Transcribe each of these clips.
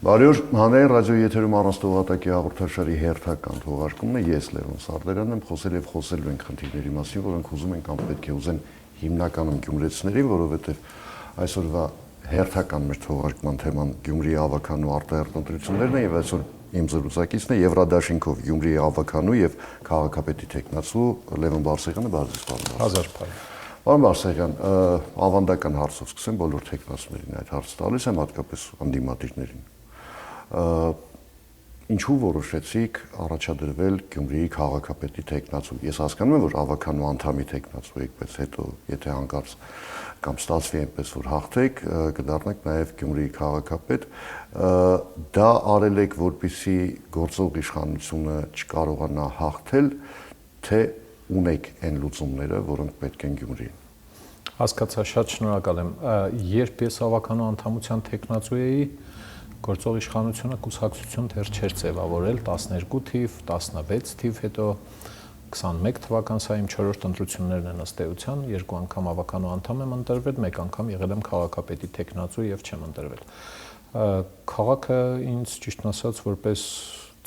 Բարի օր, հանրային ռադիոյի եթերում առանց հաղորդաշարի հերթական թողարկումն է, ես Լևոն Սարդարյանն եմ, խոսել եւ խոսելու ենք խնդիրների մասին, որոնք ուզում են կամ պետք է ուզեն հիմնականում գյումրեցիներին, որովհետեւ այսօրվա հերթական մեր թողարկման թեման Գյումրիի ավականու արտահերթ ընտրություններն են եւ այսօր իմ զրուցակիցն է Եվրադաշինքով Գյումրիի ավականու եւ քաղաքապետի տեխնացու Լևոն Բարսեղյանը, բարի ձեզ։ Հազար փայ։ Պարոն Բարսեղյան, ավանդական հարցով սկսեմ, բոլոր տեխնացուներին այդ հարցը տալիս եմ, հատկապես անդիմադիրներին։ Ինչու որոշեցիք առաջադրվել Գյումրիի քաղաքապետի տեխնացու։ Ես հասկանում եմ, որ ավականու անդամի տեխնացու եք, բայց հետո եթե հանկարծ կամ ստացվի այնպես, որ հաղթեք, կդառնաք նաև Գյումրիի քաղաքապետ, դա արել եք, որպեսզի գործող իշխանությունը չկարողանա հաղթել, թե ունեք այն լուծումները, որոնք պետք են Գյումրիին։ Հասկացա, շատ շնորհակալ եմ։ Երբ ես ավականու անդամության տեխնացու էի, գործող իշխանությունը կուսակցություն դեռ չէր ձևավորել 12 թիվ, 16 թիվ, հետո 21 թվական սա իմ 4-րդ ընտրություններն են ըստ էության, 2 անգամ ավականու անդամ եմ ընտրվել, 1 անգամ եղել եմ քաղաքապետի տեխնացու եւ չեմ ընտրվել։ Քաղաքը ինձ ճիշտն ասած որպես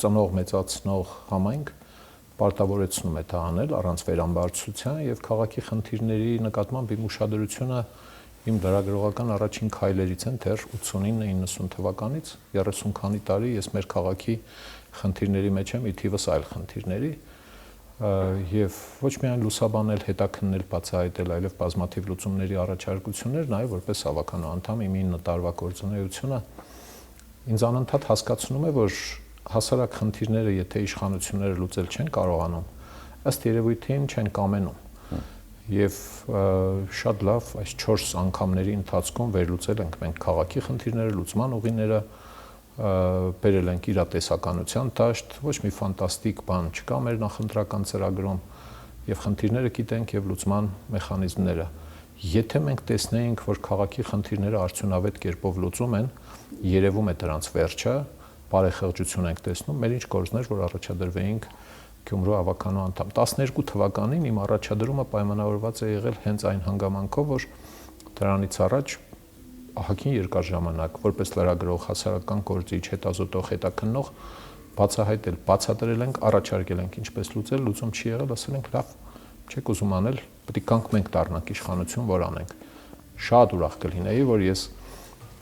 ծնող մեծացնող համայնք պարտավորեցնում է դա անել առանց վերամբարձության եւ քաղաքի խնդիրների նկատմամբ իմ ուշադրությունը իմ լրագրողական առաջին քայլերից են դեռ 89-90 թվականից 30 քանի տարի ես մեր քաղաքի խնդիրների մեջ եմ, ի թիվս այլ խնդիրների եւ ոչ միայն լուսաբանել, հետաքննել, բացահայտել, այլև բազմաթիվ լուծումների առաջարկություններ, նաեւ որպես ավականու անդամ իմ 9 տարվա գործունեությունը ինձ անընդհատ հասկացնում է, որ հասարակ խնդիրները, եթե իշխանությունները լուծել չեն կարողանում, ըստ երևույթին չեն կամենում։ Եվ շատ լավ այս 4 անգամների ընթացքում վերլուծել ենք մենք քաղաքի խնդիրները, լուծման ուղիները, բերել ենք իրատեսականության դաշտ, ոչ մի ֆանտաստիկ բան չկա մեր նախընտրական ծրագրում եւ խնդիրները գիտենք եւ լուծման մեխանիզմները։ Եթե մենք տեսնեինք, որ քաղաքի խնդիրները արդյունավետ կերպով լուծում են, երևում է դրանց վերջը, բարեխեղճություն ենք տեսնում, մեր ինչ գործներ, որ առաջադրվեինք Գյումրու ավականու անդամ 12 թվականին իմ առաջադրումը պայմանավորված է եղել հենց այն հանգամանքով, որ դրանից առաջ ահագին երկար ժամանակ որպես լրագրող, հասարակական գործիչ, հետազոտող, հետաքննող բացահայտել, բացատրել ենք, առաջարկել ենք ինչպես լուծել, լուծում չի եղել, ասել ենք լավ, չեք ուզում անել, պետք է կանք մենք դառնանք իշխանություն, որ անենք։ Շատ ուրախ կլինեի, որ ես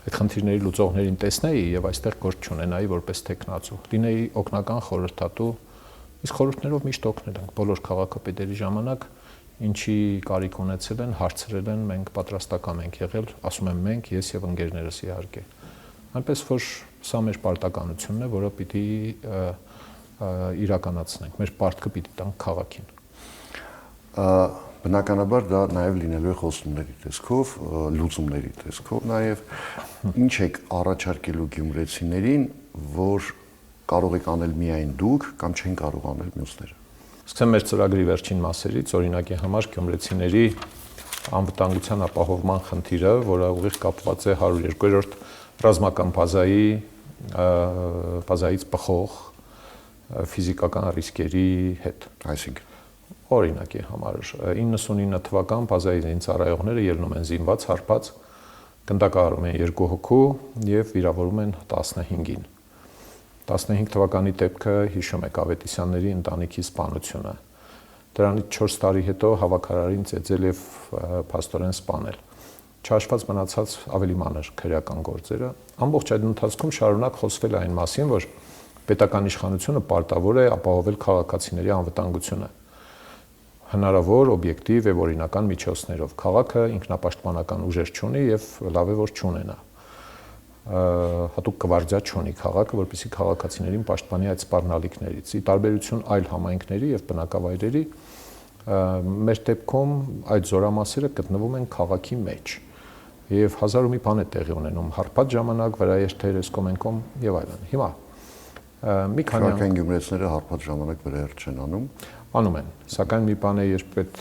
այդ խնդիրների լուծողներին տեսնեի եւ այստեղ գործ չունենայի որպես տեխնացու։ Լինեի օգնական խորհրդատու, իսկ խորհուրդներով միշտ օգնել ենք բոլոր քաղաքապետերի ժամանակ, ինչի կարիք ունեցել են, հարցրել են, մենք պատրաստական ենք եղել, ասում եմ մենք, ես եւ ընկերներս իհարկե։ Այնպես որ սա մեր պարտականությունն է, որը պիտի իրականացնենք, մեր պարտքը պիտի տանք քաղաքին։ Բնականաբար դա նաև լինելու է խոստումների տեսքով, լուծումների տեսքով, նաև ինչ եք առաջարկելու գյումրեցիներին, որ կարող եք անել միայն դուք կամ չեն կարող անել մյուսները։ Սկսեմ մեր ծրագրի վերջին մասերից, օրինակի համար գյումրեցիների անվտանգության ապահովման խնդիրը, որը ուղիղ կապված է 102-րդ ռազմական բազայից բխող ֆիզիկական ռիսկերի հետ, այսինքն օրինակի համար 99 թվական բազայի զինծառայողները ելնում են զինված, հարբած, գնդակահարում են 2 հոգու եւ վիրավորում են 15-ին։ 15 թվականի դեպքը հիշում եք Ավետիսյանների ընտանիքի սպանությունը։ Դրանից 4 տարի հետո հավաքարարին ծեծել եւ փաստորեն սպանել։ Չհաշված մնացած ավելի մանր քրեական գործերը։ Ամբողջ այդ ընթացքում շարունակ խոսվել է այն մասին, որ պետական իշխանությունը պարտավոր է ապահովել քաղաքացիների անվտանգությունը հնարավոր օբյեկտիվ եւ օրինական միջոցներով։ Քաղաքը ինքնապաշտպանական ուժեր չունի եւ լավ է որ չունենա։ Հատուկ գվարդիա չունի քաղաքը, որպեսզի քաղաքացիներին պաշտպանի այդ սպառնալիքներից։ Ի տարբերություն այլ համայնքների եւ բնակավայրերի, մեր դեպքում այդ զորամասերը գտնվում են քաղաքի մեջ եւ հազար ու մի բան է տեղի ունենում հարբած ժամանակ, վրաերթեր, էսկոմենկոմ եւ այլն։ Հիմա մի քանի Շարքային գյումրեցիները հարբած ժամանակ վրաերթ չեն անում։ Անում են, սակայն մի բան է, երբ այդ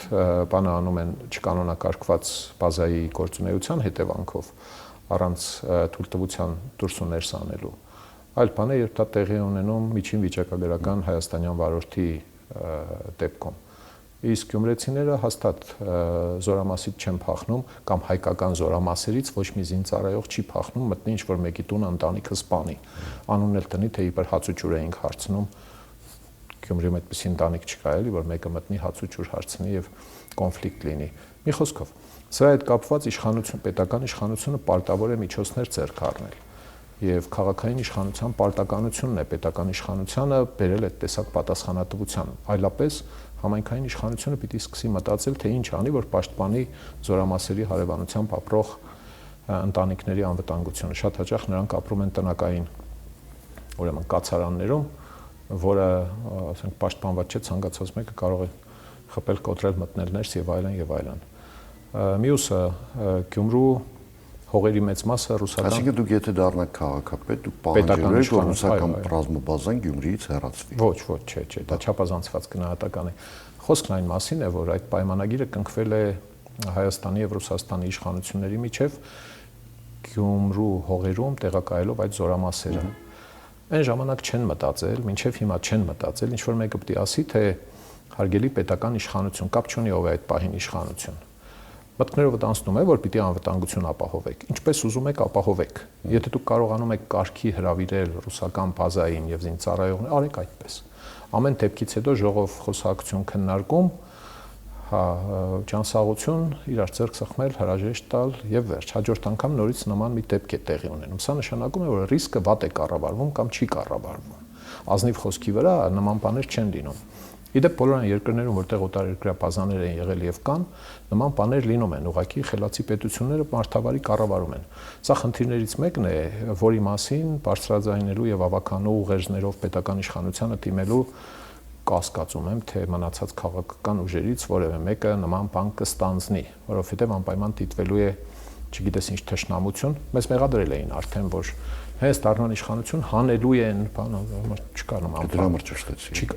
բանը անում են չկանոնակարգված բազայի գործունեության հետևանքով, առանց թույլտվության դուրս ու ներս անելու։ Այլ բան է, երբ դա տեղի ունենում միջին վիճակագրական հայաստանյան վարորդի դեպքում։ Իսկ գյումրեցիները հաստատ զորամասից չեն փախնում կամ հայկական զորամասերից ոչ մի զինծառայող չի փախնում մտնի ինչ-որ մեկի տուն ընտանիքը սպանի։ Անունն էլ տնի, թե իբր հաց ու ջուր էինք հարցնում։ Գյումրիում այդպիսի ընտանիք չկա էլի, որ մեկը մտնի հաց ու ջուր հարցնի եւ կոնֆլիկտ լինի։ Մի խոսքով, սրա հետ կապված պետական իշխանությունը պարտավոր է միջոցներ ձեռք առնել։ Եվ քաղաքային իշխանության պարտականությունն է պետական իշխանությանը բերել այդ տեսակ պատասխանատվության։ Այլապես համայնքային իշխանությունը պիտի սկսի մտածել, թե ինչ անի, որ պաշտպանի զորամասերի հարևանությամբ ապրող ընտանիքների անվտանգությունը։ Շատ հաճախ նրանք ապրում են տնական, ուրեմն կացարաններում, որը, ասենք, պաշտպանված չէ, ցանկացած մեկը կարող է խփել, կոտրել, մտնել ներս եւ այլն եւ այլն։ Մյուսը Գյումրու հողերի մեծ մասը ռուսական։ Այսինքն դուք եթե դառնաք քաղաքապետ, դուք պահանջել եք, որ ռուսական ռազմաբազան Գյումրիից հեռացվի։ Ոչ, չէ, դա չափազանցված գնահատական է։ Խոսքն այն մասին է, որ այդ պայմանագիրը կնքվել է Հայաստանի եւ Ռուսաստանի իշխանությունների միջև Գյումրու հողերում տեղակայելով այդ զորամասերը։ Այն ժամանակ չեն մտածել, մինչև հիմա չեն մտածել, ինչ որ մեկը պետք է ասի, թե հարգելի պետական իշխանություն, կապ չունի ով է այդ պահին իշխանություն։ Մտքներով անցնում է, որ պիտի անվտանգություն ապահովեք։ Ինչպես ուզում եք ապահովեք։ Եթե դուք կարողանում եք կարգի հրավիրել ռուսական բազային եւ զինծառայողներ, արեք այդպես։ Ամեն դեպքից հետո ժողով խոսակցություն քննարկում, ճանսաղություն, իրար ձեռք սխմել, հրաժեշտ տալ եւ վերջ։ Հաջորդ անգամ նորից նման մի դեպք է տեղի ունենում։ Սա նշանակում է, որ ռիսկը վատ է կառավարվում կամ չի կառավարվում։ Ազնիվ խոսքի վրա նման բաներ չեն լինում։ Իդեպ բոլոր այն երկրներում, որտեղ օտարերկրյա բազաներ են եղել եւ կան, նման բաներ լինում են, ուղղակի խելացի պետությունները մարդավարի կառավարում են։ Սա խնդիրներից մեկն է, որի մասին բարձրաձայնելու եւ ավականու ուղերձներով պետական իշխանությանը դիմելու կասկածում եմ, թե մնացած քաղաքական ուժերից որևէ մեկը նման բան կստանձնի, որովհետեւ անպայման դիտվելու է, չգիտես ինչ թշնամություն, մեզ մեղադրել էին արդեն, որ հենց դառնան իշխանություն հանելու են, բան չկա նման բան։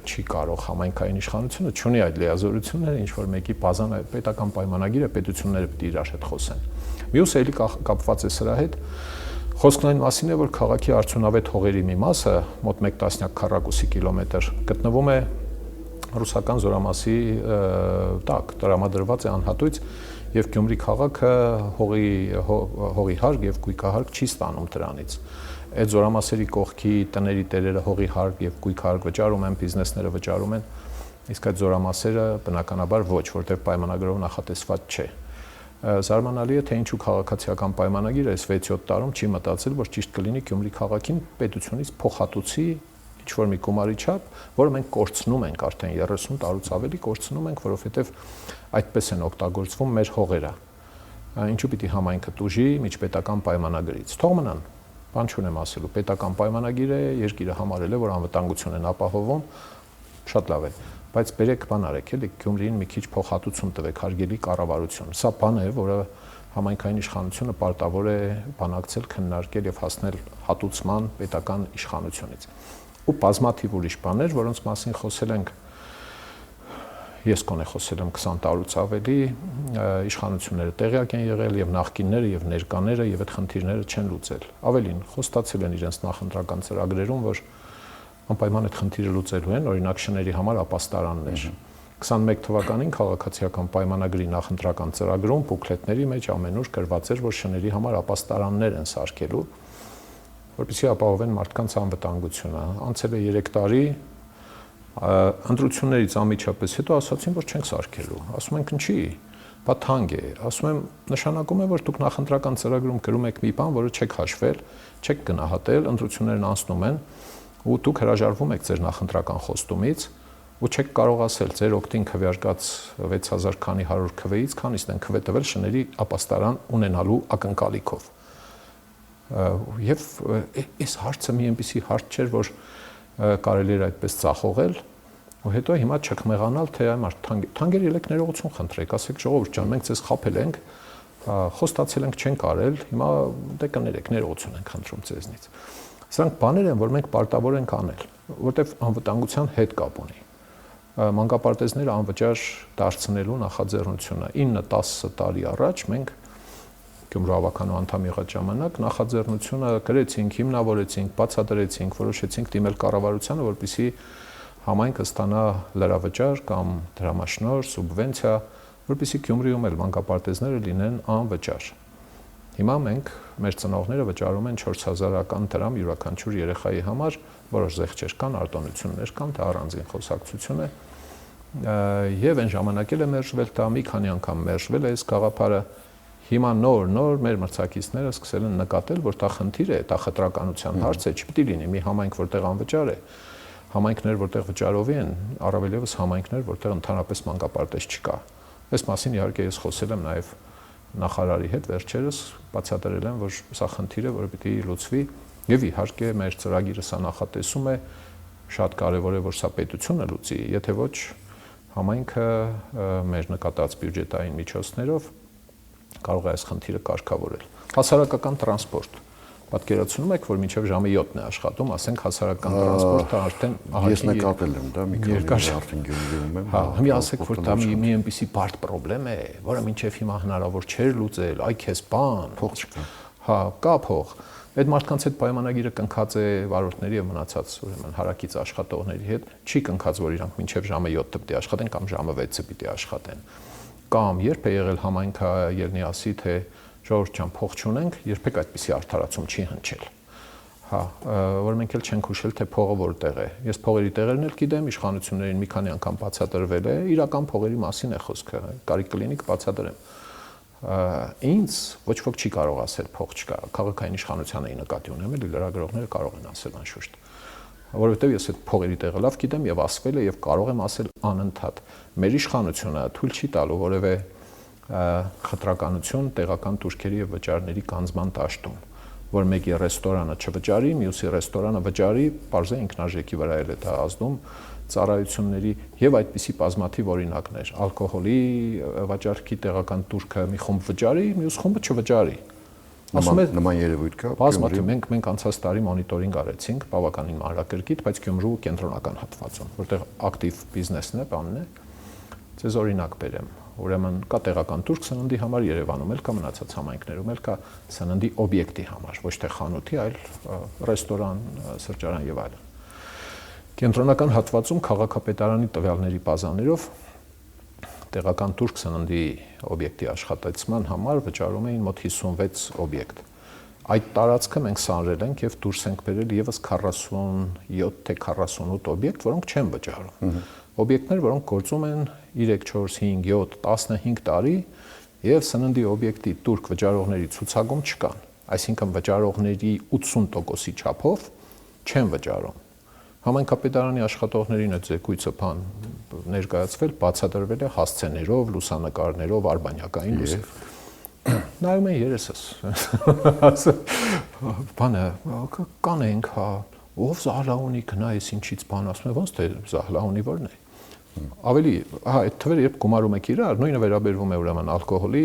Չի կարող համայնքային իշխանությունը չունի այդ լիազորությունները, ինչ որ մեկի բազան պետական պայմանագիրը պետությունները պետք է իրար հետ խոսեն։ Մյուսը էլի կապված է սրա հետ։ Խոսքն այն մասին է, որ քաղաքի արդյունավետ հողերի մի մասը, մոտ 1 տասնյակ քառակուսի կիլոմետր, գտնվում է ռուսական զորամասի տակ, տրամադրված է անհատույց եւ Գյումրի քաղաքը հողի հարկ եւ գույքահարկ չի ստանում դրանից։ Այդ զորամասերի կողքի տների տերերը հողի հարկ եւ գույքահարկ վճարում են, բիզնեսները վճարում են, իսկ այդ զորամասերը բնականաբար ոչ, որտեղ պայմանագրով նախատեսված չէ։ Զարմանալի է, թե ինչու քաղաքացիական պայմանագիրը այս 6-7 տարում չի մտածել, որ ճիշտ կլինի Գյումրի քաղաքին պետությունից փոխհատուցի ինչ-որ մի գումարի չափ, որը մենք կորցնում ենք արդեն 30 տարուց ավելի կորցնում ենք, որովհետև այդպես են օգտագործվում մեր հողերը։ Ինչու պիտի համայնքը տուժի միջպետական պայմանագրից։ Թող մնան, բան չունեմ ասելու, պետական պայմանագիր է, երկիրը համարել է, որ անվտանգություն են ապահովում, շատ լավ է, բայց բերեք բան արեք, էլի Գյումրիին մի քիչ փոխհատուցում տվեք, հարգելի կառավարություն։ Սա բան է, որը համայնքային իշխանությունը պարտավոր է բանակցել, քննարկել եւ հասնել հատուցման պետական իշխանությունից։ Ու բազմաթիվ ուրիշ բաներ, որոնց մասին խոսել ենք, ես կոնե խոսել եմ 20 տարուց ավելի, իշխանությունները տեղյակ են եղել եւ նախկինները եւ ներկաները եւ այդ խնդիրները չեն լուծել։ Ավելին, խոստացել են իրենց նախընտրական ծրագրերում, որ անպայման այդ խնդիրը լուծելու են, օրինակ շների համար ապաստարաններ։ 21 թվականին քաղաքացիական պայմանագրի նախընտրական ծրագրում բուկլետների մեջ ամենուր գրված էր, որ շների համար ապաստարաններ են սարքելու, որպեսզի ապահովեն մարդկանց անվտանգությունը։ Անցել է 3 տարի, ընտրություններից անմիջապես հետո ասացին, որ չենք սարքելու։ Ասում ենք ինչի, բա թանկ է։ Ասում եմ, նշանակում է, որ դուք նախընտրական ծրագրում գրում եք մի բան, որը չեք հաշվել, չեք գնահատել, ընտրություններն անցնում են, ու դուք հրաժարվում եք ձեր նախընտրական խոստումից, ու չեք կարող ասել ձեր օգտին քվեարկած 6000 քանի 100 քվեից, քանիսն են քվե տվել շների ապաստարան ունենալու ակնկալիքով։ Եվ այս հարցը մի այնպիսի հարց չէր, որ կարելի էր այդպես ծախողել, ու հետո հիմա չխմեղանալ, թե այ մարդ թանկեր ելեք ներողություն խնդրեք, ասեք ժողովուրդ ջան, մենք ձեզ խաբել ենք, խոստացել ենք չենք արել, հիմա դե կներեք, ներողություն ենք խնդրում ձեզնից։ Սրանք բաներ են, որ մենք պարտավոր ենք անել, որտեղ անվտանգության հետ կապ ունի։ Մանկապարտեզները անվճար դարձնելու նախաձեռնությունը 9-10 տարի առաջ մենք Գյումրու ավականու անդամ եղած ժամանակ նախաձեռնությունը գրեցինք, հիմնավորեցինք, բացատրեցինք, որոշեցինք դիմել կառավարությանը, որպեսզի համայնքը ստանա լրավճար կամ դրամաշնոր, սուբվենցիա, որպեսզի Գյումրիում էլ մանկապարտեզները լինեն անվճար։ Հիմա մենք մեր ծնողները վճարում են 4000-ական դրամ յուրաքանչյուր երեխայի համար, որոշ զեղչեր կան, արտոնություններ կան, դա առանձին խոսակցություն է։ Եվ այն ժամանակ էլ է մերժվել դա, մի քանի անգամ մերժվել է այս գաղափարը։ Հիմա նոր մեր մրցակիցները սկսել են նկատել, որ դա խնդիր է, դա խտրականության հարց է, չպետք է լինի մի համայնք, որտեղ անվճար է, համայնքներ, որտեղ վճարովի են, առավել եւս համայնքներ, որտեղ ընդհանրապես մանկապարտեզ չկա։ Այս մասին իհարկե ես խոսել եմ նաեւ նախարարի հետ վերջերս, բացատրել եմ, որ սա խնդիր է, որը պիտի լուծվի, եւ իհարկե մեր ծրագիրը սա նախատեսում է, շատ կարեւոր է, որ սա պետությունը լուծի, եթե ոչ համայնքը մեր նկատած բյուջետային միջոցներով կարող է այս խնդիրը կարգավորել։ Հասարակական տրանսպորտ։ Պատկերացնում եք, որ մինչև ժամը 7-ն է աշխատում, ասենք հասարակական տրանսպորտը արդեն ես նկատել եմ դա մի քանի արդեն Գյումրիում եմ։ Հա, հիմա ասեք, որ դա մի այնպիսի բարդ խնդրեմ է, որը մինչև հիմա հնարավոր չէր լուծել, այ քեզ բան, փող չկա։ Հա, կա փող։ Այդ մարդկանց հետ պայմանագիրը կնքած է վարորդների եւ մնացած ուրեմն հարակից աշխատողների հետ, չի կնքած, որ իրանք մինչև ժամը 7-ը պիտի աշխատեն կամ ժամը 6-ը պիտի աշխատեն։ Կամ երբ է եղել համայնքը ելնի ասի, թե ժողովուրդ ջան, փող չունենք, երբեք այդպիսի արդարացում չի հնչել։ Հա, որ մենք էլ չենք հուշել, թե փողը որտեղ է։ Ես փողերի տեղերն էլ գիտեմ, իշխանություններին մի քանի անգամ բացատրվել է, իրական փողերի մասին է խոսքը, կարիք կլինի կբացատրեմ։ Ինձ ոչ ոք չի կարող ասել փող չկա, քաղաքային իշխանությանը նկատի ունեմ, էլի լրագրողները կարող են ասել անշուշտ։ Որովհետև ես այդ փողերի տեղը լավ գիտեմ եւ ասվել է եւ կարող եմ ասել անընդհատ։ Մեր իշխանությունը թույլ չի տալու որևէ խտրականություն տեղական турքերի եւ վճարների կանձման դաշտում, որ մեկի ռեստորանը չվճարի, մյուսի ռեստորանը վճարի, բարձր ինքնարժեքի վրա էլ է դա ազդում ծառայությունների եւ այդպիսի բազմաթիվ օրինակներ։ Ալկոհոլի վաճառքի տեղական турքը մի խումբ վճարի, մյուս խումբը չվճարի։ Նման երևույթ կա։ Բազմաթիվ մենք անցած տարի մոնիտորինգ արեցինք, բավականին մանրակրկիտ, բայց Գյումրու կենտրոնական հատվածում, որտեղ ակտիվ բիզնեսն է, բանն է։ Ձեզ օրինակ բերեմ։ Ուրեմն կա տեղական турք սննդի համար Երևանում, էլ կա մնացած համայնքներում, էլ կա սննդի օբյեկտի համար, ոչ թե խանութի, այլ ռեստորան, սրճարան եւ այլն։ Կենտրոնական հատվածում քաղաքապետարանի տվյալների բազաներով տեղական турք սննդի օբյեկտի աշխատեցման համար վճարում էին մոտ 56 օբյեկտ։ Այդ տարածքը մենք սանրել ենք եւ դուրս ենք բերել եւս 47 թե 48 օբյեկտ, որոնք չեն վճարում։ Օբյեկտներ, որոնք գործում են 3, 4, 5, 7, 15 տարի եւ սննդի օբյեկտի турք վճարողների ցուցակում չկան։ Այսինքն վճարողների 80%-ի չափով չեն վճարում։ Համայնքապետարանի աշխատողներին այդ զեկույցը ներկայացվել, բացատրվել է հասցեներով, լուսանկարներով, արբանյակային լույսով։ Նայում են երեսս։ Բանը կանենք, հա, ով զահլաունի գնայես ինչից բան ասում է, ոնց թե զահլաունի որն է։ Ավելի, հա, այդ թվերը երբ գումարում եք իրար, նույնը վերաբերվում է ուրեմն ալկոհոլի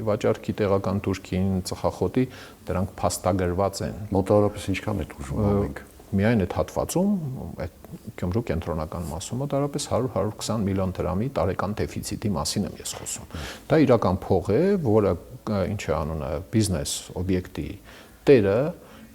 վաճառքի տեղական турքին, ծխախոտի, դրանք փաստագրված են։ Մոտավորապես ինչքան է ուժում մենք։ Միայն այդ հատվածում, այդ Գյումրու կենտրոնական մասում մոտավորապես 100-120 միլիոն դրամի տարեկան դեֆիցիտի մասին եմ ես խոսում։ Դա իրական փող է, որը ինչ է անունը, բիզնես օբյեկտի տերը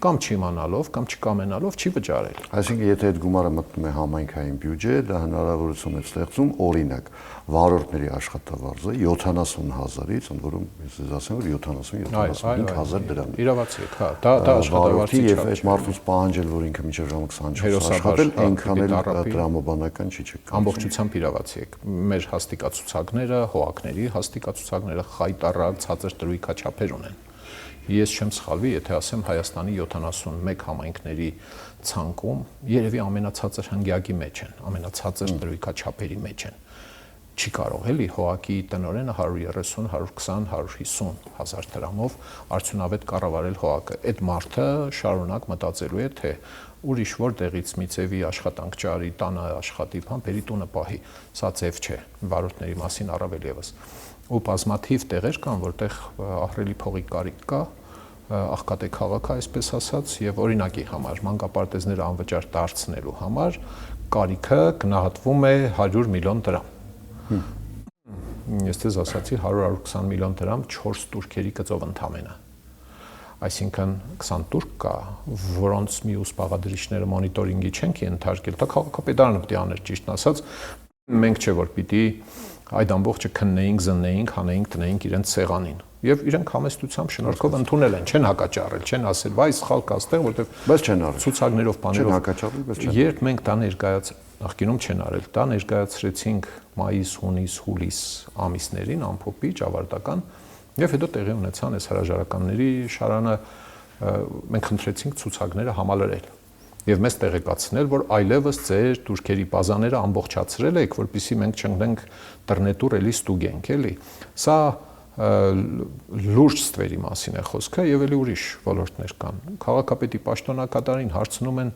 կամ չիմանալով, կամ չկամենալով չի վճարել։ Այսինքն, եթե այդ գումարը մտնում է համայնքային բյուջե, դա հնարավորություն է ստեղծում, օրինակ, վարորդների աշխատավարձը 70,000-ից, ընդ որում ես ասեմ, որ 70-75,000 դրամ։ Իրավացի եք, հա, դա աշխատավարձի եւ այդ մարդուց պահանջել, որ ինքը մինչեւ ժամը 24 աշխատել, այնքան էլ դրամաբանական չի չեք։ Ամբողջությամբ իրավացի եք։ Մեր հաստիկացուցակները, հողակների հաստիկացուցակները խայտառակ ցածր տրույքաչափեր ունեն։ Ես չեմ սխալվի, եթե ասեմ Հայաստանի 71 համայնքների ցանկում երևի ամենացածր հնգյակի մեջ են, ամենացածր տրույքաչափերի մեջ են։ Չի կարող էլի հողակի տնօրենը 130, 120, 150 հազար դրամով արդյունավետ կառավարել հողակը։ Այդ մարդը շարունակ մտածելու է, թե ուրիշ որտեղից մի ձևի աշխատանք ճարի, տանը աշխատի, բերի տունը պահի։ Սա ձև չէ, վարորդների մասին առավել եւս։ Ու բազմաթիվ տեղեր կան, որտեղ ահռելի փողի կարիք կա, աղքատե քաղաքը, այսպես ասած, եւ օրինակի համար մանկապարտեզները անվճար դարձնելու համար կարիքը գնահատվում է 100 միլիոն դրամ։ Ես ձեզ ասացի 100-120 միլիոն դրամ 4 турքերի գծով ընդամենը։ այսինքն 20 турք կա, որոնց մյուս բաղադրիչները մոնիտորինգի չենք ենթարկել, դա քաղաքապետարանը պետք է աներ, ճիշտն ասած, մենք չէ որ պիտի այդ ամբողջը քննեինք, զննեինք, հանեինք, տնեինք իրենց սեղանին։ Եվ իրենք համեստությամբ շնորհքով ընդունել են, չեն հակաճառել, չեն ասել, վայ, սխալ կա այստեղ, որտեղ բայց չեն արել։ Ցուցակներով, բաներով չեն հակաճառել, բայց չեն։ Երբ մենք դա նախկինում չեն արել, դա ներկայացրեցինք մայիս, հունիս, հուլիս ամիսներին ամփոփիչ ավարտական եւ հետո տեղի ունեցան այս հրաժարականների շարանը մենք խնդրեցինք ցուցակները համալրել եւ մեզ տեղեկացնել, որ այլևս ձեր турքերի բազաները ամբողջացրել եք, որպեսզի մենք չընկնենք տրնետուր էլի ստուգենք, էլի։ Սա լուրջ ստվերի մասին է խոսքը եւ էլի ուրիշ ոլորտներ կան։ Քաղաքապետի պաշտոնակատարին հարցնում են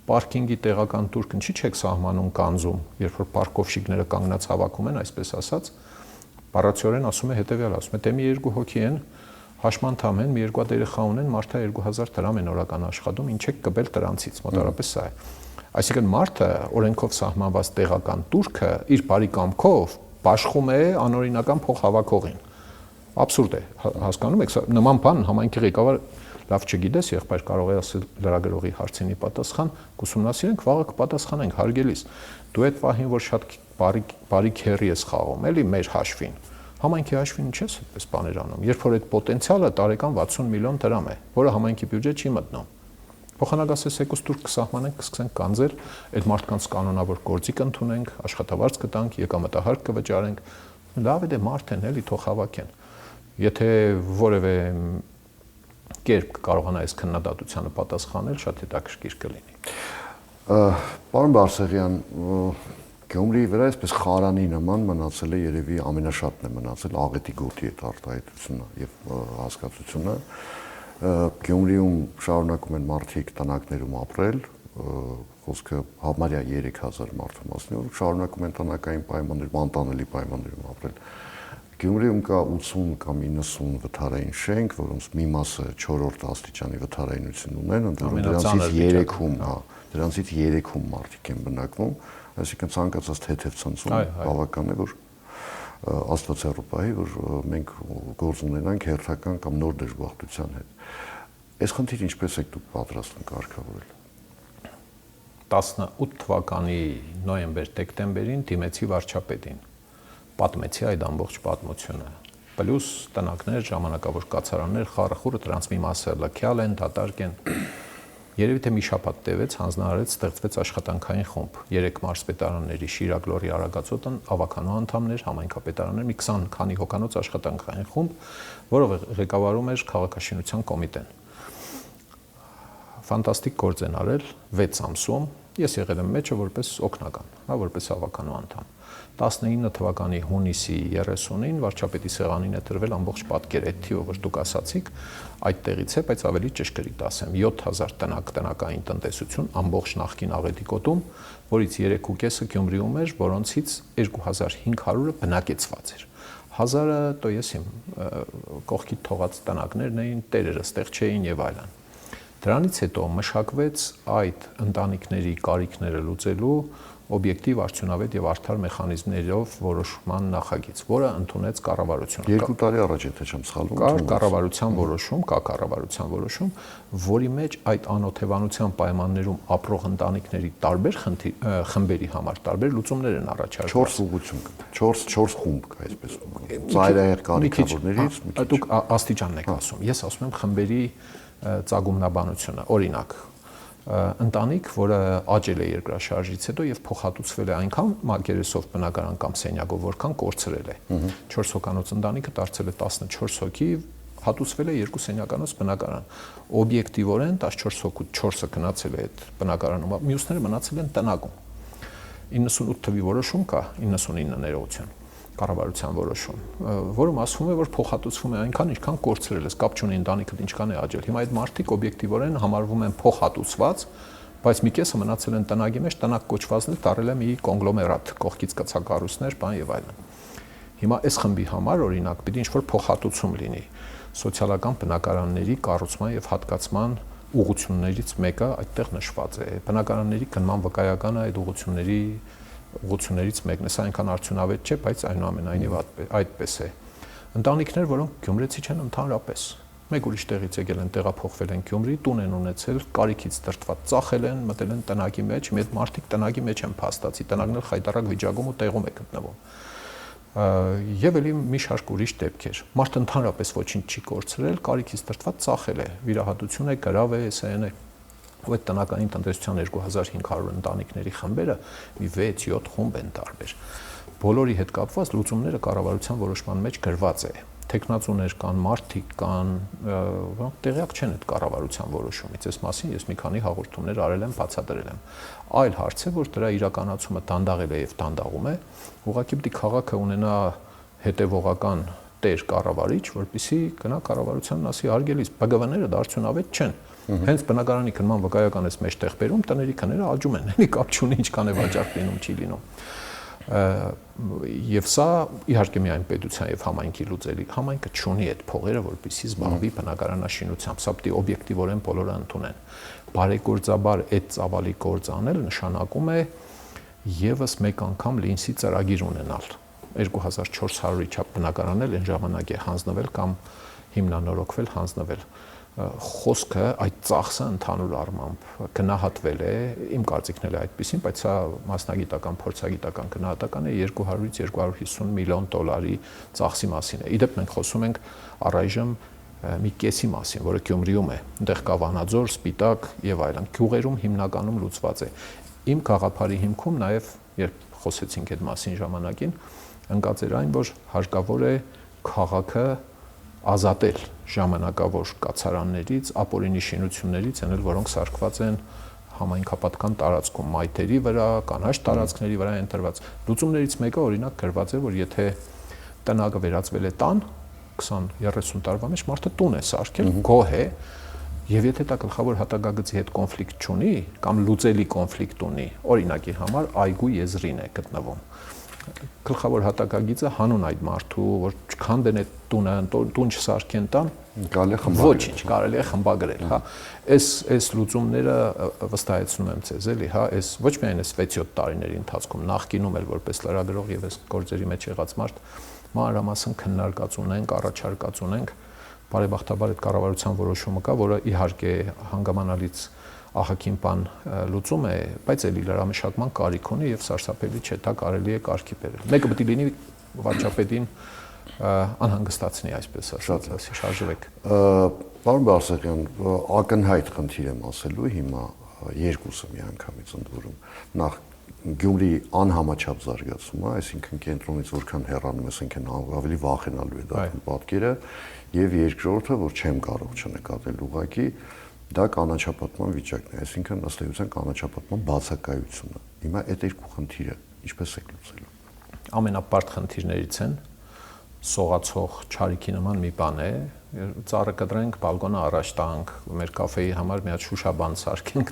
պարկինգի տեղական турք ինչի՞ չեք սահմանում կանզում, երբ որ պարկովշիկները կանգնած հավաքում են, այսպես ասած, բառացիորեն ասում է հետեւյալ, ասում է՝ դե մի երկու հոգի են, հաշմանդամ են, մի երկու հատ երեխա ունեն, մարդը 2000 դրամ են օրական աշխատում, ինչ եք կբել դրանցից, մոտավորապես սա է։ Այսինքն մարդը օրենքով սահմանված տեղական турքը իր բարի կամքով բաշխում է անօրինական փոխհավաքողին։ Абսուրդ է, հասկանում եք, նման բան համայնքի ղեկավար լավ չգիտես, եղբայր կարող է ասել լրագրողի հարցինի պատասխան, կուսումնասիրենք, վաղը կպատասխանենք, հարգելիս։ Դու այդ պահին, որ շատ բարի քերի ես խաղում, էլի մեր հաշվին։ Համայնքի հաշվին չես այդպես բաներ անում, երբ որ այդ պոտենցիալը տարեկան 60 միլիոն դրամ է, որը համայնքի բյուջե չի մտնում։ Փոխանակասես եկուս турք կսահմանենք, կսկսենք կանձել, այդ մարդկանց կանոնավոր գործիք ընդունենք, աշխատավարձ կտանք, եկամտահարկ կվճարենք։ Լավ է դե մարդ են, էլի թող հավաքեն։ Եթե որևէ կերպ կարողանա այս քննադատությանը պատասխանել, շատ հետաքրքիր կլինի։ Պարոն Բարսեղյան, Գյումրիի վրա այսպես խարանի նման մնացել է երևի ամենաշատն է մնացել աղետի գոտի այդ արտահայտությունը եւ հասկացությունը։ Գյումրիում շարունակում են մարդիկ տնակներում ապրել, խոսքը համարյա 3000 մարդու մասն է, որ շարունակում են տնական պայմաններում, անտանելի պայմաններում ապրել։ Գյումրիում կա 80 կամ 90 վթարային շենք, որոնց մի մասը 4-րդ աստիճանի վթարայնություն ունեն, դրանցից 3-ում մարդիկ են բնակվում, այսինքն ցանկացած թեթև ցնցում բավական է, որ Աստված հեռու պահի, որ մենք գործ ունենանք հերթական կամ նոր դժբախտության հետ։ Այս խնդիրը ինչպես եք դուք պատրաստվում կարգավորել։ 18 թվականի նոյեմբեր-դեկտեմբերին դիմեցի վարչապետին, պատմեցի այդ ամբողջ պատմությունը, պլյուս տնակներ, ժամանակավոր կացարաններ, խարխուրը, դրանց մի մասը լքյալ են, դատարկ են։ Երևի թե մի շաբաթ տևեց, հանձնարարեց, ստեղծվեց աշխատանքային խումբ, 3 մարզպետարանների Շիրակ, Լոռի, Արագածոտն, ավականու անդամներ, համայնքապետարաններ, մի 20 քանի հոգանոց աշխատանքային խումբ, որը ղեկավարում էր քաղաքաշինության կոմիտեն։ Ֆանտաստիկ գործ են արել 6 ամսում, ես եղել եմ մեջը որպես օգնական, որպես ավականու անդամ։ 19 թվականի հունիսի 30-ին վարչապետի սեղանին է տրվել ամբողջ պատկերը, այդ թիվը, որ դուք ասացիք, այդտեղից է, բայց ավելի ճշգրիտ ասեմ, 7000 տնական տնտեսություն ամբողջ նախկին Աղետիկոտում, որից 3.5-ը Գյումրիում էր, որոնցից 2500-ը բնակեցված էր։ 1000-ը то ես իմ կողքի թողած տնակներն էին, տերերը ստեղ չէին եւ այլն։ Դրանից հետո մշակվեց այդ ընտանիքների կարիքները լուծելու օբյեկտիվ, արդյունավետ եւ արդար մեխանիզմներով որոշման նախագիծ, որը ընդունեց կառավարությունը։ 2 տարի առաջ, եթե չեմ սխալվում, կար կառավարության որոշում, որի մեջ այդ անօթևանության պայմաններում ապրող ընտանիքների տարբեր խմբերի համար տարբեր լուծումներ են առաջարկված։ 4 ուղղություն կա, 4 խումբ կա, այսպես ասեմ։ Ծայրահեղ կարիքավորներից մի քիչ։ Դուք աստիճանն եք ասում։ Ես ասում եմ խմբերի ծագումնաբանությունը, օրինակ ընտանիք, որը աճել է երկրաշարժից հետո եւ փոխհատուցվել է այնքան մակերեսով բնակարան կամ սենյակով, որքան կորցրել է։ 4 հոգանոց ընտանիքը դարձել է 14 հոգի, հատուցվել է 2 սենյականոց բնակարան։ Օբյեկտիվորեն 14 հոգու 4-ը գնացել է այդ բնակարանում, մյուսները մնացել են տնակում։ 98 թվի որոշում կա, 99 ներողություն, կառավարության որոշում, որում ասվում է, որ փոխհատուցվում է այնքան, ինչքան կորցրել ես, կապ չունի ընտանիքը ինչքան է աճել։ Հիմա այդ մարդիկ օբյեկտիվորեն համարվում են փոխհատուցված, բայց մի կեսը մնացել են տնագի մեջ, տնակ կոչվածն տարել է մի կոնգլոմերատ, կողքից կցակառույցներ, բան եւ այլն։ Հիմա այս խմբի համար օրինակ պիտի ինչ-որ փոխհատուցում լինի սոցիալական բնակարանների կառուցման եւ հատկացման ուղղություններից մեկը այդտեղ նշված է։ Բնակարանների գնման վկայականը այդ ուղղություններից մեկն է, սա այնքան արդյունավետ չէ, բայց այնուամենայնիվ այդպես է։ Ընտանիքներ, որոնք գյումրեցի չեն ընդհանրապես, մեկ ուրիշ տեղից եկել են, տեղափոխվել են Գյումրի, տուն են ունեցել, կարիքից դրդված ծախել են, մտել են տնագի մեջ, մի հատ մարդիկ տնագի մեջ են փաստացի, տնագն էլ խայտարակ վիճակում ու տեղում է գտնվում։ Եվ էլի մի շարք ուրիշ դեպքեր։ Մարդը ընդհանրապես ոչինչ չի կորցրել, կարիքից դրդված ծախել է, վիրահատություն է, գրավ է, սեն է։ Ու այդ տնականին տնտեսության 2500 ընտանիքների խմբերը մի 6-7 խումբ են տարբեր։ Բոլորի հետ կապված լուծումները կառավարության որոշման մեջ գրված է։ Տեխնացուներ կան, մարդիկ կան, որոնք տեղյակ չեն այդ կառավարության որոշումից։ Այս մասին ես մի քանի հաղորդումներ արել եմ, բացատրել եմ։ Այլ հարց է, որ դրա իրականացումը դանդաղել է եւ դանդաղում է, ուղղակի պիտի քաղաքը ունենա հետևողական տեր կառավարիչ, որպեսզի գնա կառավարությանն ասի արգելից, ԲԳՎ-ները դարձյունավետ չեն։ Հենց բնակարանի քննման վկայական էս մեջտեղ բերում, տների քները աճում են, էլի կապ չունի ինչքան է վաճառք լինում, չի լինում։ Եվ սա իհարկե միայն պետության եւ համայնքի լուծելի, համայնքը չունի այդ փողերը, որպեսզի զբաղվի բնակարանաշինությամբ, սա պիտի օբյեկտիվորեն բոլորը ընդունեն։ Բարեգործաբար այդ ծավալի գործ անել նշանակում է եւս մեկ անգամ Լինսի ծրագիր ունենալ 2400-ի չափ բնակարանել այն ժամանակ է հանձնվել կամ հիմնանորոգվել, հանձնվել։ Խոսքը այդ ծախսը ընդհանուր առմամբ գնահատվել է, իմ կարծիքն էլ է այդպեսին, բայց սա մասնագիտական, փորձագիտական գնահատական է 200-ից 250 միլիոն դոլարի ծախսի մասին է։ Իդեպ մենք խոսում ենք առայժմ մի կեսի մասին, որը Գյումրիում է, այնտեղ կա Վանաձոր, Սպիտակ եւ այլն։ Գյուղերում հիմնականում լուծված է։ Իմ գաղափարի հիմքում նաեւ, երբ խոսեցինք այդ մասին ժամանակին, ընկած էր այն, որ հարկավոր է քաղաքը ազատել ժամանակավոր կացարաններից, ապօրինի շինություններից, այնել որոնք սարքված են համայնքապատկան տարածքում, մայթերի վրա, կանաչ տարածքների վրա են տրված։ Լուծումներից մեկը օրինակ գրված է, որ եթե տնագը վերածվել է տան 20-30 տարվա մեջ մարդը տուն է սարքել, գոհ է, եւ եթե դա գլխավոր հատակագծի հետ կոնֆլիկտ չունի կամ լուծելի կոնֆլիկտ ունի, օրինակի համար այգու եզրին է գտնվում։ Գլխավոր հատակագիծը հանուն այդ մարդու, որ չքանդեն այդ տունը, տուն չսարքեն տան, կարելի է խմբագրել։ Ոչինչ, կարելի է խմբագրել, հա։ Այս լուծումները վստահեցնում եմ ցեզ, էլի, հա, այս ոչ միայն այս 6-7 տարիների ընթացքում, նախկինում էլ որպես լրագրող եւ այս գործերի մեջ եղած մարդ, մանրամասն քննարկած ունենք, առաջարկած ունենք, բարեբախտաբար այդ կառավարության որոշումը կա, որը իհարկե հանգամանալից ահագին բան լուծում է, բայց էլի լրամշակման կարիք ունի եւ սարսափելի չէ, դա կարելի է կարգի բերել։ Մեկը պետք է լինի վարչապետին անհանգստացնի, այսպես ասած, շարժվեք։ Պարոն Բարսեղյան, ակնհայտ խնդիր եմ ասելու հիմա երկուսը միանգամից ընդորում։ Նախ Գյումրի անհամաչափ զարգացումը, այսինքն կենտրոնից որքան հեռանում ես, այնքան ավելի վախենալու է դա պատկերը, եւ երկրորդը, որ չեմ կարող չնկատել ուղղակի, դա կանաչապատման վիճակն է, այսինքն ըստ էության կանաչապատման բացակայությունը։ Հիմա այդ երկու խնդիրը ինչպես է լուծելու։ Ամենապարտ խնդիրներից են սողացող չարիքի նման մի բան է, ծառը կտրենք, բալկոնը առաջ տանք, մեր կաֆեի համար մի հատ շուշաբան սարքենք,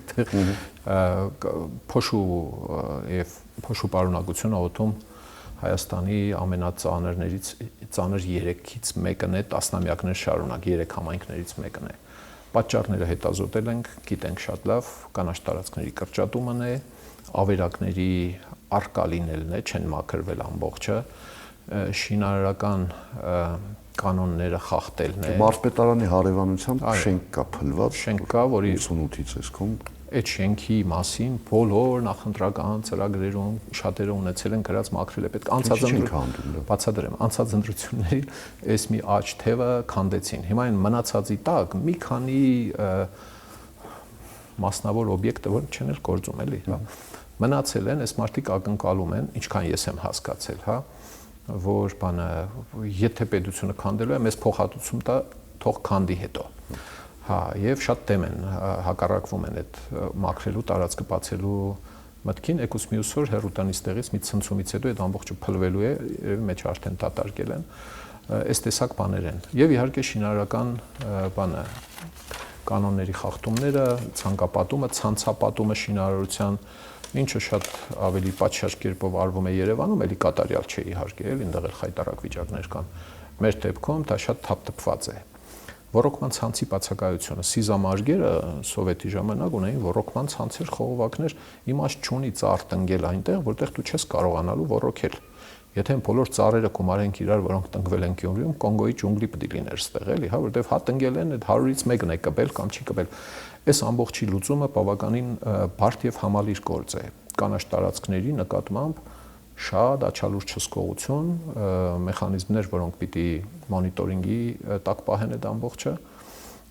փոշու եւ փոշու պարունակությունը օդում Հայաստանի ամենածանրներից ծանր 3-ից մեկն է, տասնամյակներ շարունակ 3 համայնքներից մեկն է։ Պատճառները հետազոտել ենք, գիտենք շատ լավ, կանաչ տարածքների կրճատումն է, ավերակների առկա լինելն է, չեն մաքրվել ամբողջը, շինարարական կանոնները խախտելն է։ Մարզպետարանի հարևանությամբ շենք կա փլված, շենք կա, որի 88-ից էսքում այդ շենքի մասին բոլոր նախընտրական ծրագրերում շատերը ունեցել են գրած մաքրել է պետք բացատրեմ անցած ընտրություններին այս մի աճ թևը քանդեցին հիմա այն մնացածի տակ մի քանի մասնավոր օբյեկտը որ չեն էլ գործում էլի հա մնացել են այս մարդիկ ակնկալում են ինչքան ես եմ հասկացել հա որ բանը եթե պետությունը քանդելու է մեզ փոխհատուցում տա թող քանդի հետո հա եւ շատ դեմ են հակառակվում են այդ մաքրելու տարածքը բացելու մտքին եկուս մյուս օր հերուտանից տեղից մի ցնցումից հետո այդ ամբողջը փլվելու է երևի մեջ արդեն դատարկել են այս տեսակ բաներ են եւ իհարկե շինարարական բանը կանոնների խախտումները ցանկապատումը ցանցապատումը շինարարության ինչը շատ ավելի պատշաճ կերպով արվում է Երևանում էլի կատարյալ չէ իհարկե էլ այնտեղ էլ խայտարակ վիճակներ կան մեր դեպքում դա շատ թափթփված է Ոռոգման ցանցի բացակայությունը սիզամարգերը սովետի ժամանակ ունեին ոռոգման ցանցեր խողովակներ իմաստ չունի ծառ տնկել այնտեղ որտեղ դու չես կարողանալու ոռոգել Եթե բոլոր ծառերը գումարենք իրար, որոնք տնկվել են Գյումրիում, Կոնգոյի ջունգլի պետք է լիներ ստեղ, էլի, հա, որտեվ հա տնկել են, այդ 100-ից մեկն է կպել կամ չի կպել։ Այս ամբողջի լուծումը բավականին բարդ եւ համալիր գործ է։ Կանաչ տարածքների նկատմամբ շատ աչալուրջ հսկողություն, մեխանիզմներ, որոնք պիտի մոնիտորինգի տակ պահեն այդ ամբողջը,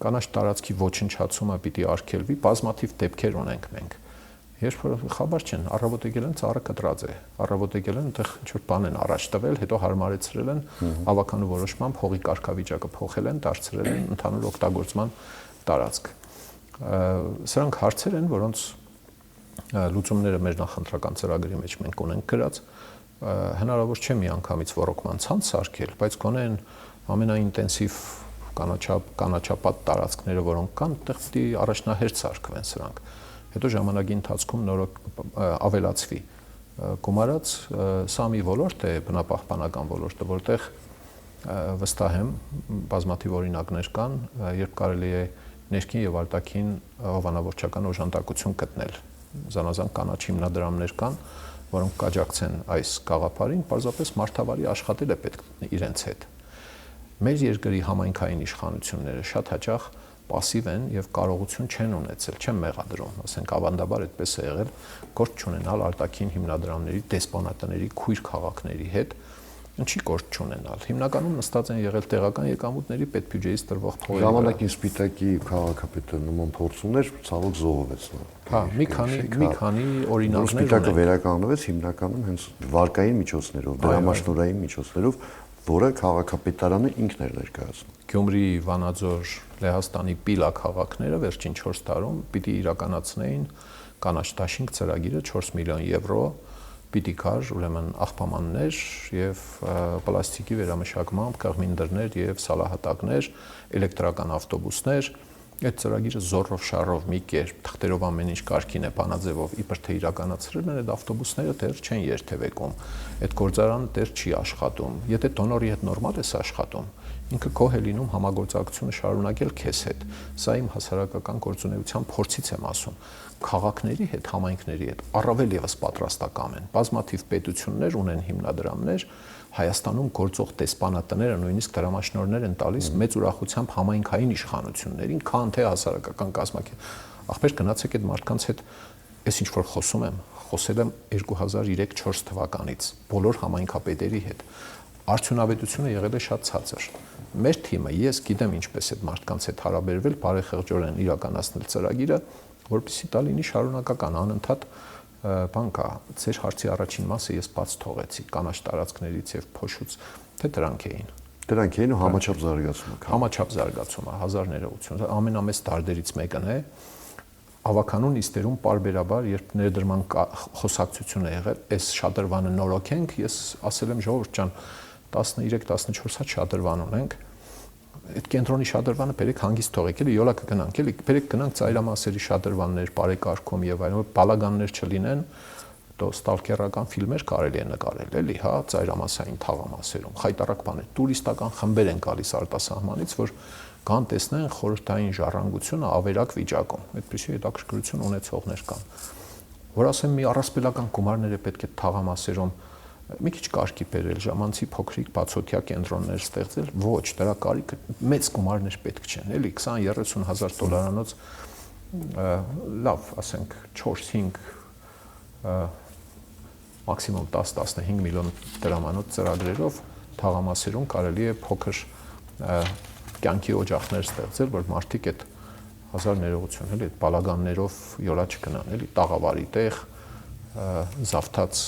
կանաչ տարածքի ոչնչացումը պիտի արգելվի, բազմաթիվ դեպքեր ունենք մենք։ Երբ որ խաբար չեն, առավոտ եկել են ծառը կտրած է, առավոտ եկել են այնտեղ ինչ-որ բան են առաջ տվել, հետո հարմարեցրել են ավականու որոշմամբ հողի կարգավիճակը փոխել են, դարձրել են ընդհանուր օգտագործման տարածք։ Սրանք հարցեր են, որոնց լուծումները մեր նախընտրական ծրագրի մեջ մենք ունենք գրած, հնարավոր չէ միանգամից ռոռոկման ցանց սարքել, բայց գոնե ամենաինտենսիվ կանաչապատ տարածքները, որոնք կան, այդտեղ պիտի առաջնահերթ սարքվեն սրանք։ Հետո ժամանակի ընթացքում նոր ավելացվի։ Գումարած սա մի ոլորտ է, բնապահպանական ոլորտը, որտեղ վստահ եմ բազմաթիվ օրինակներ կան, երբ կարելի է ներքին եւ արտաքին հովանավորչական օժանդակություն գտնել։ Զանազան կանաչ հիմնադրամներ կան, որոնք կաջակցեն այս գաղափարին, պարզապես մարդավարի աշխատել է պետք իրենց հետ։ Մեր երկրի համայնքային իշխանությունները շատ հաճախ пассив են եւ կարողություն չեն ունեցել, չեն մեղադրում, ասենք ավանդաբար այդպես է եղել, գործ չունենալ արտաքին հիմնադրամների, դեսպանատների, քույր քաղաքների հետ, ինչի գործ չունենալ։ Հիմնականում նստած են եղել տեղական եկամուտների պետբյուջեից տրվող փողերի։ Ժամանակին Սպիտակի քաղաքապետը նման փորձումներ ցավոք զոհվեց։ Հա, մի քանի օրինակներ Սպիտակը վերականգնվեց հիմնականում հենց վարկային միջոցներով, դրամաշնորհային միջոցներով, որը քաղաքապետարանը ինքն էր ներկայացնում։ Գյումրի, Վանաձոր, Լեհաստանի Պիլա քաղաքները վերջին 4 տարում պիտի իրականացնեին կանաչ դաշինք ծրագիրը 4 միլիոն եվրո, պիտի կար ուրեմն աղբամաններ եւ պլաստիկի վերամշակմամբ կաղմինդրներ եւ սալահատակներ, էլեկտրական ավտոբուսներ։ Այդ ծրագիրը զորով շարով մի կերպ թղթերով ամեն ինչ կարգին է բանաձևով իբր թե իրականացրել են, այդ ավտոբուսները դեռ չեն երթևեկում, այդ գործարանը դեռ չի աշխատում։ Եթե դոնորի հետ նորմալ ես աշխատում, ինքը քո է լինում համագործակցությունը շարունակել քեզ հետ։ Սա իմ հասարակական գործունեության փորձից եմ ասում։ Քաղաքների հետ, համայնքների հետ առավել եւս պատրաստական են։ Բազմաթիվ պետություններ ունեն հիմնադրամներ, Հայաստանում գործող դեսպանատները, նույնիսկ դրամաշնորհներ են տալիս մեծ ուրախությամբ համայնքային իշխանություններին, քան թե հասարակական կազմակերպ։ Ախպեր գնացեք այդ մարդկանց հետ, ես ինչ որ խոսում եմ, խոսել եմ 2003-4 թվականից բոլոր համայնքապետերի հետ։ Արդյունավետությունը եղել է շատ ցածր։ Մեր թիմը, ես գիտեմ ինչպես այդ մարդկանց հետ հարաբերվել, բարեխեղճորեն իրականացնել ծրագիրը, որպեսզի դա լինի շարունակական, անընդհատ բան կա, ձեր հարցի առաջին մասը ես բաց թողեցի կանաչ տարածքներից եւ փոշուց, թե դրանք էին։ Դրանք էին ու համաչափ զարգացումը։ Համաչափ զարգացումը 1000 ներողություն, ամենամեծ տարրերից մեկն է։ Ավականուն իստերում պարբերաբար, երբ ներդրման խոսակցություն է եղել, այս շատրվանը նորոգենք, ես ասել եմ ժողովուրդ ջան, 13-14 հատ շատրվան ունենք։ Այդ կենտրոնի շատրվանը բերեք հանգիստ թողեք, էլի յոլա կգնանք, էլի բերեք գնանք ծայրամասերի շատրվաններ, բարեկարգում եւ այլն, բալագաններ չլինեն, դո ստալկերական ֆիլմեր կարելի է նկարել, էլի, հա, ծայրամասային թաղամասերում, խայտարակ բաներ, տուրիստական խմբեր են գալիս արտասահմանից, որ կան տեսնեն խորհրդային ժառանգությունը ավերակ վիճակում, այդպիսի հետաքրքրություն ունեցողներ կան։ Որ ասեմ մի առասպելական գումարներ է պետք է թաղամասերում մի քիչ կարգի բերել, ժամանցի փոքրիկ բացօթյա կենտրոններ ստեղծել, ոչ, դրա կարիքը մեծ գումարներ պետք չեն, էլի 20-30 հազար դոլարանոց լավ, ասենք 4-5 մաքսիմում 10-15 միլիոն դրամանոց ծրագրերով թաղամասերում կարելի է փոքր կյանքի օջախներ ստեղծել, որ մարդիկ այդ 1000 ներողություն, էլի այդ բալագաններով յոլա չգնան, էլի տաղավարի տեղ, զավթած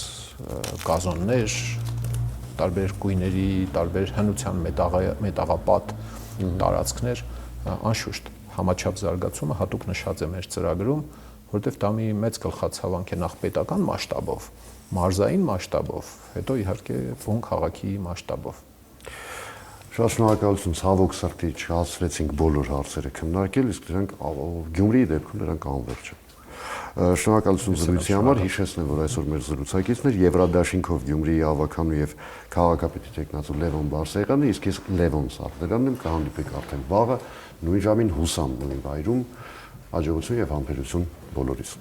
գազոններ, տարբեր գույների, տարբեր հնության մետաղապատ տարածքներ, անշուշտ համաչափ զարգացումը հատուկ նշած է մեր ծրագրում, որտեղ դա մի մեծ գլխացավանք է նախ պետական մասշտաբով, մարզային մասշտաբով, հետո իհարկե բուն քաղաքի մասշտաբով։ Շատ շնորհակալություն, ցավոք սրտի չհասցրեցինք բոլոր հարցերը քննարկել, իսկ դրանք Գյումրիի դեպքում դրանք անվերջ են։ Շնորհակալություն զրույցի համար, հիշեցնեմ, որ այսօր մեր զրուցակիցն էր Եվրադաշինքով Գյումրիի ավականու եւ քաղաքապետի տեխնացու Լևոն Բարսեղյանը, իսկ ես Լևոն Սարդարանն եմ, կհանդիպենք արդեն վաղը նույն ժամին Հուսամ նույն վայրում, հաջողություն եւ համբերություն բոլորիս։